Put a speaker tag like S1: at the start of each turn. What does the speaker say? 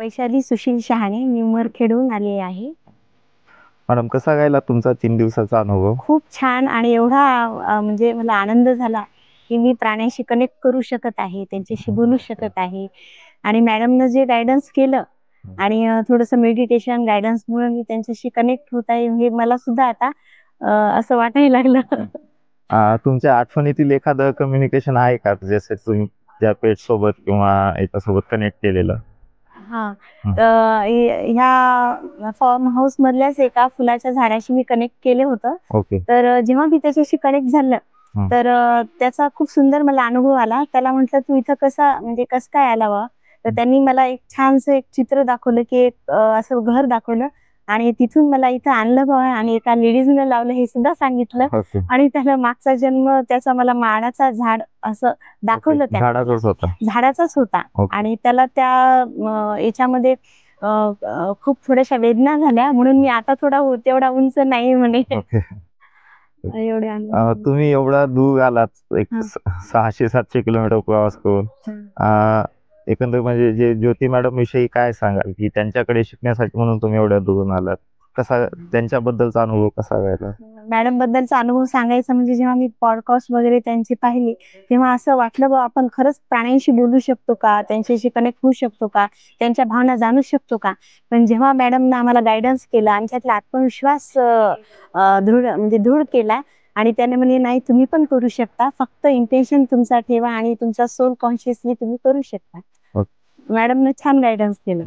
S1: वैशाली सुशील शहाणे, मी उमरखेडहून आलेली आहे.
S2: मॅडम, कसा गेला तुमचा 3 दिवसाचा अनुभव?
S1: खूप छान आणि एवढा म्हणजे मला आनंद झाला की मी प्राण्यांशी कनेक्ट करू शकत आहे, त्यांच्याशी बोलू शकत आहे. आणि मॅडमनं जे गायडन्स केलं आणि थोडंसं मेडिटेशन गायडन्समुळे मी त्यांच्याशी कनेक्ट होत आहे, हे मला सुद्धा आता असं वाटायला लागलं.
S2: तुमच्या आठवणीतील एखादं कम्युनिकेशन आहे का, जसे तुम्ही त्या पेट सोबत किंवा याच्यासोबत कनेक्ट केलेलं?
S1: हां. ह्या फार्म हाऊस मधल्याच एका फुलाच्या झाडाशी मी कनेक्ट केलं होतं.
S2: ओके.
S1: तर जेव्हा मी त्याच्याशी कनेक्ट झालं, तर त्याचा खूप सुंदर मला अनुभव आला. त्याला म्हटलं, "तू इथं कसं काय आला बुवा?" तर त्यांनी मला एक छानसं एक चित्र दाखवलं, की एक असं घर दाखवलं आणि तिथून मला इथं आणलं बुवा आणि एका लेडीजनं लावलं हे सुद्धा सांगितलं.
S2: ओके.
S1: आणि त्याला मागचा जन्म त्याचा मला माडाचा झाड असं दाखवलं त्यानं.
S2: झाडाचाच होता.
S1: झाडाचाच होता.
S2: ओके.
S1: आणि त्याला त्या याच्यामध्ये खूप थोड्याशा वेदना झाल्या, म्हणून मी आता तेवढा उंच नाही म्हणे.
S2: ओके.
S1: एवढे अनुभव.
S2: तुम्ही एवढा दूर आलात, एक
S1: हां.
S2: 600-700 किलोमीटर प्रवास करून. एकंदर म्हणजे जे ज्योती मॅडम विषयी काय सांगाल, की त्यांच्याकडे शिकण्यासाठी म्हणून तुम्ही एवढ्या दुरून आलात? कसा त्यांच्याबद्दलचा अनुभव कसा राहिला?
S1: मॅडम बद्दलचा अनुभव सांगायचा म्हणजे जेव्हा मी पॉडकास्ट वगैरे त्यांची पाहिली, तेव्हा असं वाटलं बा आपण खरंच प्राण्यांशी बोलू शकतो का? त्यांच्याशी कनेक्ट होऊ शकतो का? त्यांच्या भावना जाणू शकतो का? पण जेव्हा मॅडमनं आम्हाला गाईडन्स केलं, आमच्यातला आत्मविश्वास दृढ केला आणि त्याने म्हणे, "नाही, तुम्ही पण करू शकता. फक्त इंटेन्शन तुमचा ठेवा आणि तुमचा सोल कॉन्शियसली तुम्ही करू शकता."
S2: ओके.
S1: मॅडमनं छान गाईडन्स केलं.